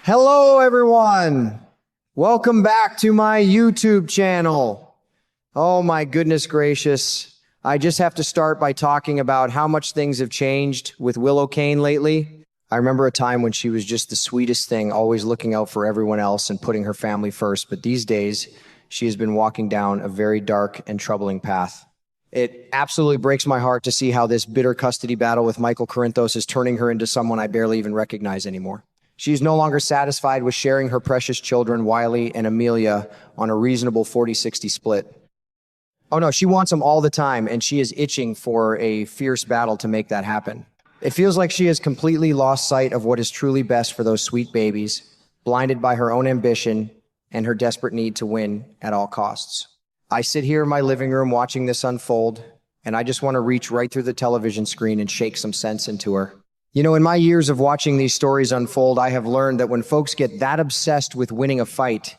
Hello, everyone. Welcome back to my YouTube channel. Oh, my goodness gracious. I just have to start by talking about how much things have changed with Willow Kane lately. I remember a time when she was just the sweetest thing, always looking out for everyone else and putting her family first. But these days, she has been walking down a very dark and troubling path. It absolutely breaks my heart to see how this bitter custody battle with Michael Corinthos is turning her into someone I barely even recognize anymore. She is no longer satisfied with sharing her precious children, Wiley and Amelia, on a reasonable 40-60 split. Oh no, she wants them all the time, and she is itching for a fierce battle to make that happen. It feels like she has completely lost sight of what is truly best for those sweet babies, blinded by her own ambition and her desperate need to win at all costs. I sit here in my living room watching this unfold, and I just want to reach right through the television screen and shake some sense into her. You know, in my years of watching these stories unfold, I have learned that when folks get that obsessed with winning a fight,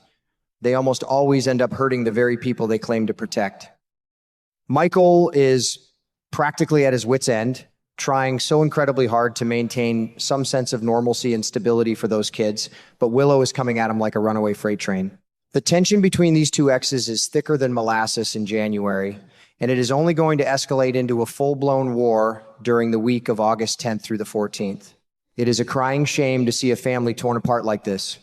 they almost always end up hurting the very people they claim to protect. Michael is practically at his wit's end, trying so incredibly hard to maintain some sense of normalcy and stability for those kids, but Willow is coming at him like a runaway freight train. The tension between these two exes is thicker than molasses in January, and it is only going to escalate into a full-blown war during the week of August 10th through the 14th. It is a crying shame to see a family torn apart like this,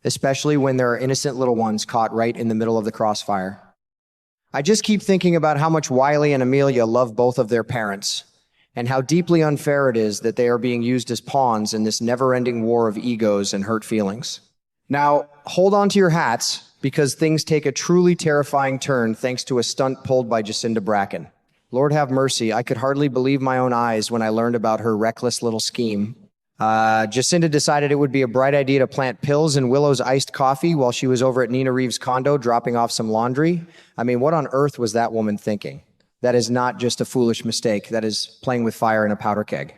especially when there are innocent little ones caught right in the middle of the crossfire. I just keep thinking about how much Wiley and Amelia love both of their parents, and how deeply unfair it is that they are being used as pawns in this never-ending war of egos and hurt feelings. Now, hold on to your hats, because things take a truly terrifying turn thanks to a stunt pulled by Jacinda Bracken. Lord have mercy, I could hardly believe my own eyes when I learned about her reckless little scheme. Jacinda decided it would be a bright idea to plant pills in Willow's iced coffee while she was over at Nina Reeves' condo dropping off some laundry. I mean, what on earth was that woman thinking? That is not just a foolish mistake, that is playing with fire in a powder keg.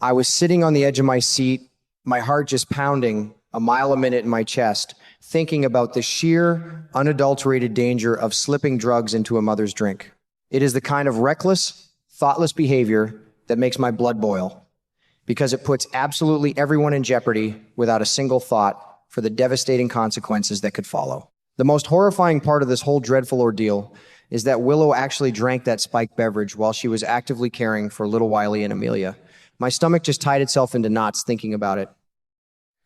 I was sitting on the edge of my seat, my heart just pounding a mile a minute in my chest, thinking about the sheer, unadulterated danger of slipping drugs into a mother's drink. It is the kind of reckless, thoughtless behavior that makes my blood boil, because it puts absolutely everyone in jeopardy without a single thought for the devastating consequences that could follow. The most horrifying part of this whole dreadful ordeal is that Willow actually drank that spiked beverage while she was actively caring for little Wiley and Amelia. My stomach just tied itself into knots thinking about it.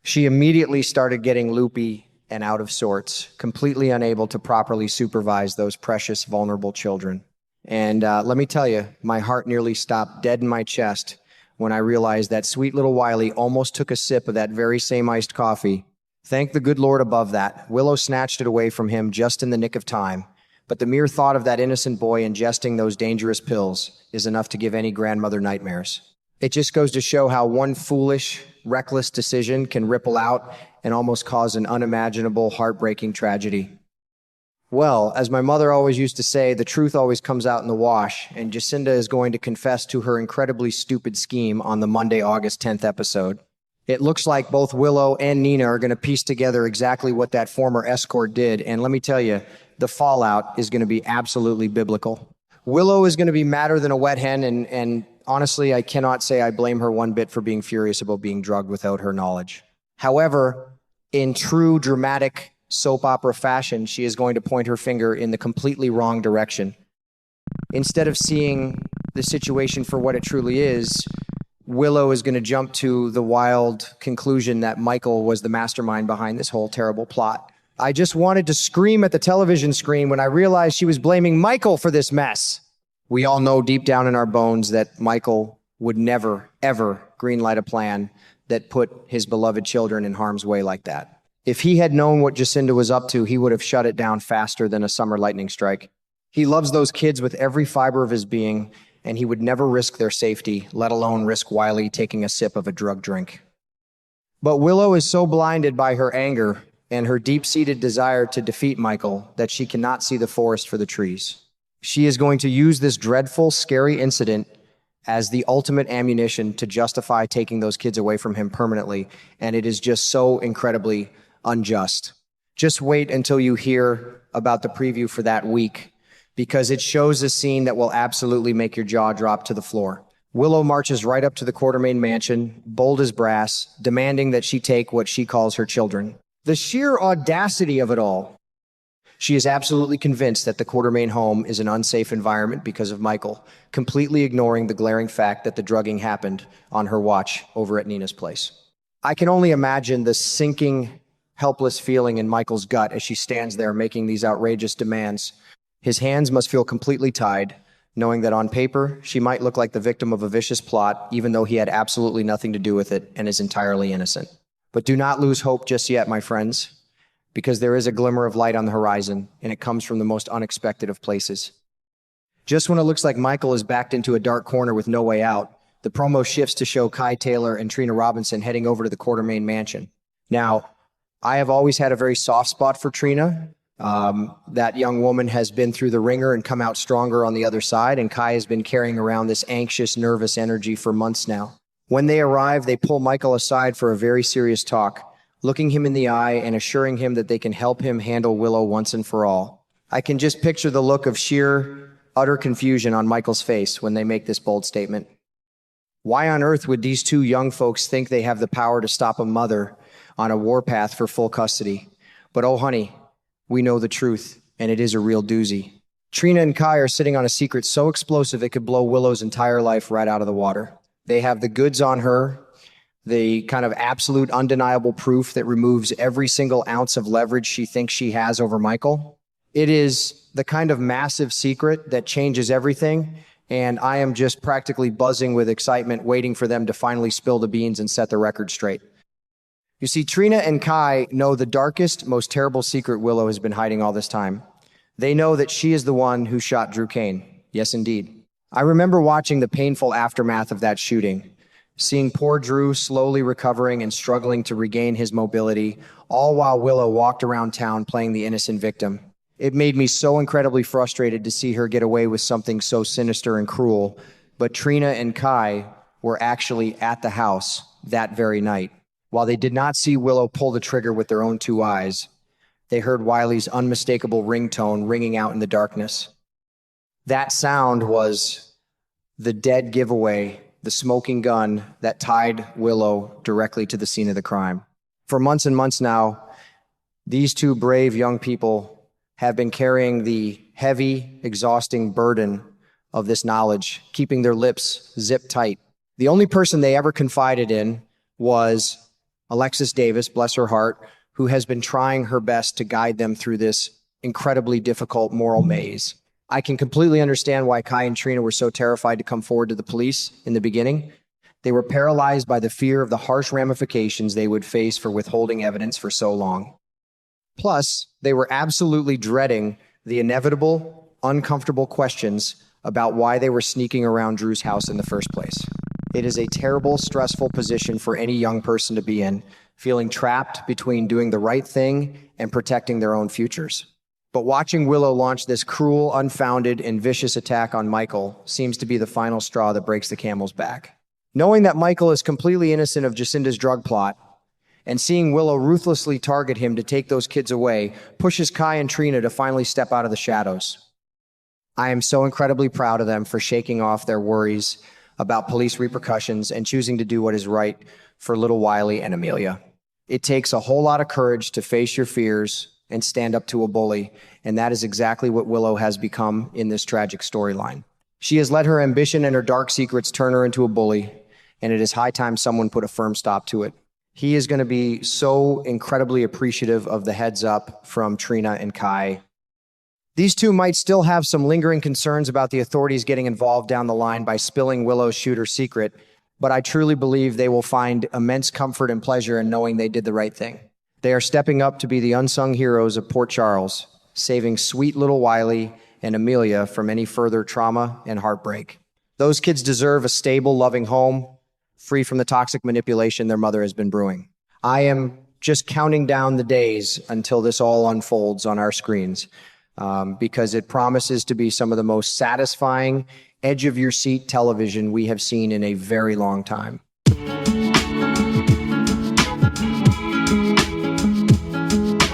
She immediately started getting loopy and out of sorts, completely unable to properly supervise those precious, vulnerable children. And let me tell you, my heart nearly stopped dead in my chest when I realized that sweet little Wiley almost took a sip of that very same iced coffee. Thank the good Lord above that. Willow snatched it away from him just in the nick of time. But the mere thought of that innocent boy ingesting those dangerous pills is enough to give any grandmother nightmares. It just goes to show how one foolish, reckless decision can ripple out and almost cause an unimaginable, heartbreaking tragedy. Well, as my mother always used to say, the truth always comes out in the wash, and Jacinda is going to confess to her incredibly stupid scheme on the Monday, August 10th episode. It looks like both Willow and Nina are going to piece together exactly what that former escort did, and let me tell you, the fallout is going to be absolutely biblical. Willow is going to be madder than a wet hen, and honestly, I cannot say I blame her one bit for being furious about being drugged without her knowledge. However, in true dramatic soap opera fashion, she is going to point her finger in the completely wrong direction. Instead of seeing the situation for what it truly is, Willow is going to jump to the wild conclusion that Michael was the mastermind behind this whole terrible plot. I just wanted to scream at the television screen when I realized she was blaming Michael for this mess. We all know deep down in our bones that Michael would never, ever greenlight a plan that put his beloved children in harm's way like that. If he had known what Jacinda was up to, he would have shut it down faster than a summer lightning strike. He loves those kids with every fiber of his being, and he would never risk their safety, let alone risk Wiley taking a sip of a drug drink. But Willow is so blinded by her anger and her deep-seated desire to defeat Michael that she cannot see the forest for the trees. She is going to use this dreadful, scary incident as the ultimate ammunition to justify taking those kids away from him permanently, and it is just so incredibly unjust. Just wait until you hear about the preview for that week, because it shows a scene that will absolutely make your jaw drop to the floor. Willow marches right up to the Quartermain mansion, bold as brass, demanding that she take what she calls her children. The sheer audacity of it all. She is absolutely convinced that the Quartermain home is an unsafe environment because of Michael, completely ignoring the glaring fact that the drugging happened on her watch over at Nina's place. I can only imagine the sinking, helpless feeling in Michael's gut as she stands there making these outrageous demands. His hands must feel completely tied, knowing that on paper, she might look like the victim of a vicious plot, even though he had absolutely nothing to do with it and is entirely innocent. But do not lose hope just yet, my friends, because there is a glimmer of light on the horizon, and it comes from the most unexpected of places. Just when it looks like Michael is backed into a dark corner with no way out, the promo shifts to show Kai Taylor and Trina Robinson heading over to the Quartermain mansion. Now, I have always had a very soft spot for Trina. That young woman has been through the ringer and come out stronger on the other side, and Kai has been carrying around this anxious, nervous energy for months now. When they arrive, they pull Michael aside for a very serious talk, looking him in the eye and assuring him that they can help him handle Willow once and for all. I can just picture the look of sheer, utter confusion on Michael's face when they make this bold statement. Why on earth would these two young folks think they have the power to stop a mother on a warpath for full custody? But oh honey, we know the truth, and it is a real doozy. Trina and Kai are sitting on a secret so explosive it could blow Willow's entire life right out of the water. They have the goods on her, the kind of absolute undeniable proof that removes every single ounce of leverage she thinks she has over Michael. It is the kind of massive secret that changes everything, and I am just practically buzzing with excitement, waiting for them to finally spill the beans and set the record straight. You see, Trina and Kai know the darkest, most terrible secret Willow has been hiding all this time. They know that she is the one who shot Drew Kane. Yes, indeed. I remember watching the painful aftermath of that shooting, seeing poor Drew slowly recovering and struggling to regain his mobility, all while Willow walked around town playing the innocent victim. It made me so incredibly frustrated to see her get away with something so sinister and cruel, but Trina and Kai were actually at the house that very night. While they did not see Willow pull the trigger with their own two eyes, they heard Wiley's unmistakable ringtone ringing out in the darkness. That sound was the dead giveaway, the smoking gun that tied Willow directly to the scene of the crime. For months and months now, these two brave young people have been carrying the heavy, exhausting burden of this knowledge, keeping their lips zipped tight. The only person they ever confided in was Alexis Davis, bless her heart, who has been trying her best to guide them through this incredibly difficult moral maze. I can completely understand why Kai and Trina were so terrified to come forward to the police in the beginning. They were paralyzed by the fear of the harsh ramifications they would face for withholding evidence for so long. Plus, they were absolutely dreading the inevitable, uncomfortable questions about why they were sneaking around Drew's house in the first place. It is a terrible, stressful position for any young person to be in, feeling trapped between doing the right thing and protecting their own futures. But watching Willow launch this cruel, unfounded, and vicious attack on Michael seems to be the final straw that breaks the camel's back. Knowing that Michael is completely innocent of Jacinda's drug plot, and seeing Willow ruthlessly target him to take those kids away, pushes Kai and Trina to finally step out of the shadows. I am so incredibly proud of them for shaking off their worries about police repercussions and choosing to do what is right for little Wiley and Amelia. It takes a whole lot of courage to face your fears and stand up to a bully, and that is exactly what Willow has become in this tragic storyline. She has let her ambition and her dark secrets turn her into a bully, and it is high time someone put a firm stop to it. He is going to be so incredibly appreciative of the heads up from Trina and Kai. These two might still have some lingering concerns about the authorities getting involved down the line by spilling Willow's shooter secret, but I truly believe they will find immense comfort and pleasure in knowing they did the right thing. They are stepping up to be the unsung heroes of Port Charles, saving sweet little Wiley and Amelia from any further trauma and heartbreak. Those kids deserve a stable, loving home, free from the toxic manipulation their mother has been brewing. I am just counting down the days until this all unfolds on our screens, because it promises to be some of the most satisfying, edge-of-your-seat television we have seen in a very long time.